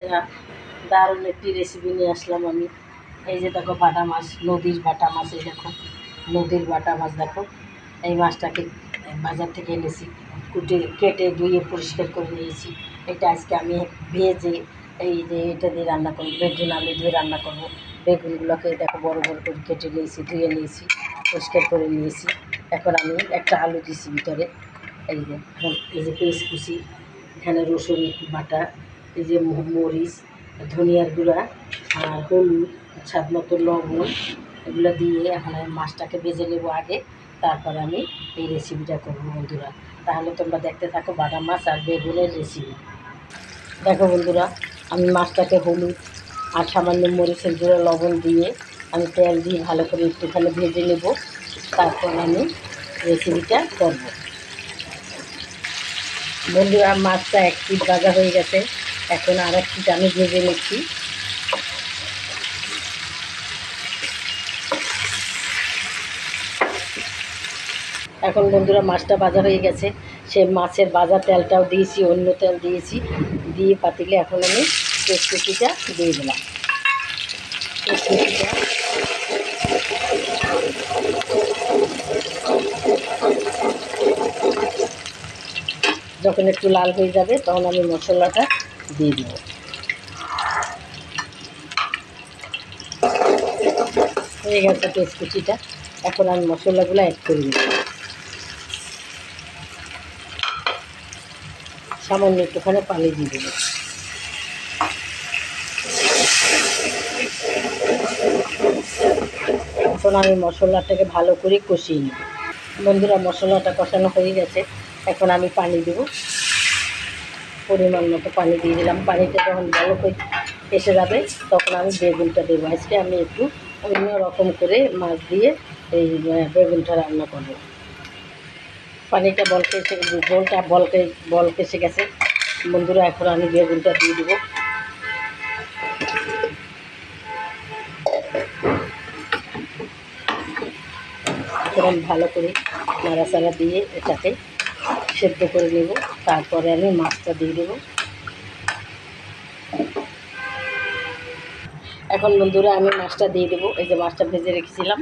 একটা দারুণ একটি রেসিপি নিয়ে আসলাম আমি। এই যে দেখো বাটা মাছ, নদীর বাটা মাছ, এই দেখো নদীর বাটা মাছ। দেখো এই মাছটাকে বাজার থেকে এনেছি, কেটে ধুয়ে পরিষ্কার করে নিয়েছি। এটা আজকে আমি ভেজে এই যে এটা দিয়ে রান্না করবো, বেগুন আলু দিয়ে রান্না করবো। বেগুনগুলোকে দেখো বড় বড় করে কেটে নিয়েছি, ধুয়ে নিয়েছি, পরিষ্কার করে নিয়েছি। এখন আমি একটা আলু দিয়েছি ভিতরে। এই যে এখন এই যে পেঁয়াজ কুচি, এখানে রসুন বাটা, এই যে মরিচ, ধনিয়ার গুঁড়া আর হলুদ, স্বাদ মতো লবণ, এগুলো দিয়ে এখন আমি মাছটাকে ভেজে নেব আগে, তারপরে আমি এই রেসিপিটা করবো বন্ধুরা। তাহলে তোমরা দেখতে থাকো বাটা মাছ আর বেগুনের রেসিপি। দেখো বন্ধুরা, আমি মাছটাকে হলুদ আর সামান্য মরিচের গুঁড়ো লবণ দিয়ে আমি তেল দিয়ে ভালো করে একটুখানি ভেজে নেব, তারপর আমি রেসিপিটা করব। বন্ধুরা, মাছটা এক পিঠ ভাজা হয়ে গেছে, এখন আর এক পিঠ আমি ভেজে নিচ্ছি। এখন বন্ধুরা মাছটা ভাজা হয়ে গেছে, সে মাছের ভাজা তেলটাও দিয়েছি, অন্য তেল দিয়েছি, দিয়ে পাতিলে এখন আমি পেঁয়াজকুচিটা দিয়ে দিলাম। পেঁয়াজকুচিটা যখন একটু লাল হয়ে যাবে তখন আমি মশলাটা দিয়ে দেব। হয়ে গেছে পেঁয়াজকুচিটা, এখন আমি মশলাগুলো অ্যাড করে দেব। সামান্য একটুখানি পানি দিয়ে দেব। এখন আমি মশলাটাকে ভালো করে কষিয়ে নেব। বন্ধুরা, মশলাটা কষানো হয়ে গেছে, এখন আমি পানি দেব, পরিমাণ মতো পানি দিয়ে দিলাম। পানিটা যখন ভালো করে এসে যাবে তখন আমি বেগুনটা দেবো। আজকে আমি একটু অন্য রকম করে মাছ দিয়ে এই বেগুনটা রান্না করব। পানিটা ঝোলটা বলকে এসে গেছে বন্ধুরা, এখন আমি বেগুনটা দিয়ে দেবো। এখন ভালো করে নাড়াচাড়া দিয়ে এটাকে সেদ্ধ করে নেব, তারপরে আমি মাছটা দিয়ে দেবো। এখন বন্ধুরা আমি মাছটা দিয়ে দেবো। এই যে মাছটা ভেজে রেখেছিলাম,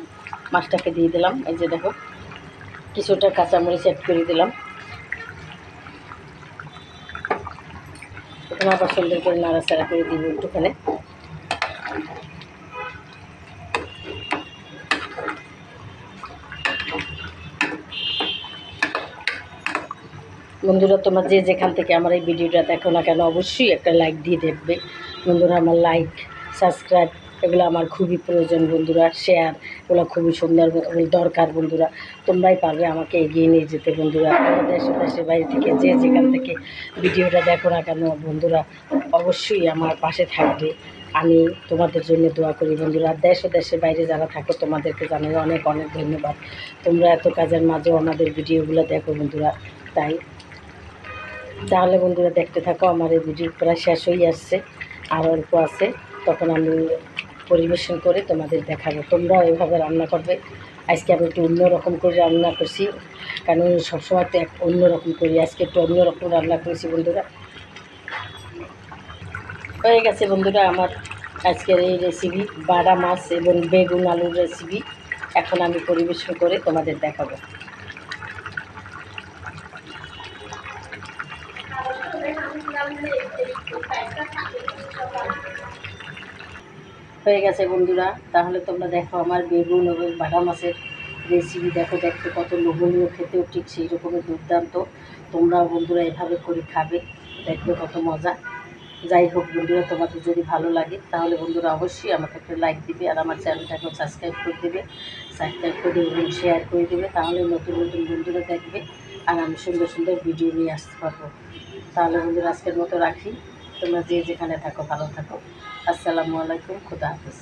মাছটাকে দিয়ে দিলাম। এই যে দেখো কিছুটা কাঁচামরিচ অ্যাড করে দিলাম। এখন আবার সুন্দর করে নাড়াচাড়া করে দিব একটুখানি। বন্ধুরা, তোমরা যে যেখান থেকে আমার এই ভিডিওটা দেখো না কেন অবশ্যই একটা লাইক দিয়ে দেখবে বন্ধুরা। আমার লাইক, সাবস্ক্রাইব এগুলো আমার খুবই প্রয়োজন বন্ধুরা। শেয়ার এগুলো খুবই সুন্দর দরকার বন্ধুরা। তোমরাই পারবে আমাকে এগিয়ে নিয়ে যেতে বন্ধুরা। দেশের বাইরে থেকে যে যেখান থেকে ভিডিওটা দেখো না কেন বন্ধুরা, অবশ্যই আমার পাশে থাকবে। আমি তোমাদের জন্য দোয়া করি বন্ধুরা। দেশ ও দেশের বাইরে যারা থাকো তোমাদেরকে জানাই অনেক অনেক ধন্যবাদ। তোমরা এত কাজের মাঝেও আমাদের ভিডিওগুলো দেখো বন্ধুরা। তাহলে বন্ধুরা দেখতে থাকো, আমার এই ভিডিও প্রায় শেষ হয়ে আসছে, আর অল্প আছে, তখন আমি পরিবেশন করে তোমাদের দেখাবো। তোমরাও এভাবে রান্না করবে। আজকে আমি একটু অন্যরকম করে রান্না করছি, কারণ সবসময় তো অন্যরকম করি, আজকে একটু অন্যরকম রান্না করেছি বন্ধুরা। হয়ে গেছে বন্ধুরা আমার আজকের এই রেসিপি, বাটা মাছ এবং বেগুন আলুর রেসিপি। এখন আমি পরিবেশন করে তোমাদের দেখাবো। হয়ে গেছে বন্ধুরা, তাহলে তোমরা দেখো আমার বেগুন এবং বাটা মাছের রেসিপি। দেখো দেখতে কত লোভনীয়, খেতেও ঠিক সেই রকমের দুর্দান্ত। তোমরাও বন্ধুরা এভাবে করে খাবে, দেখবে কত মজা। যাই হোক বন্ধুরা, তোমাদের যদি ভালো লাগে তাহলে বন্ধুরা অবশ্যই আমাকে একটা লাইক দিবে, আর আমার চ্যানেলটাকেও সাবস্ক্রাইব করে দেবে, এবং শেয়ার করে দেবে। তাহলে নতুন নতুন বন্ধুরা দেখবে, আর আমি সুন্দর সুন্দর ভিডিও নিয়ে আসতে পারবো। তাহলে বন্ধুরা আজকের মতো রাখি, তোমরা যে যেখানে থাকো ভালো থাকো। আসসালামু আলাইকুম, খুদা হাফেজ।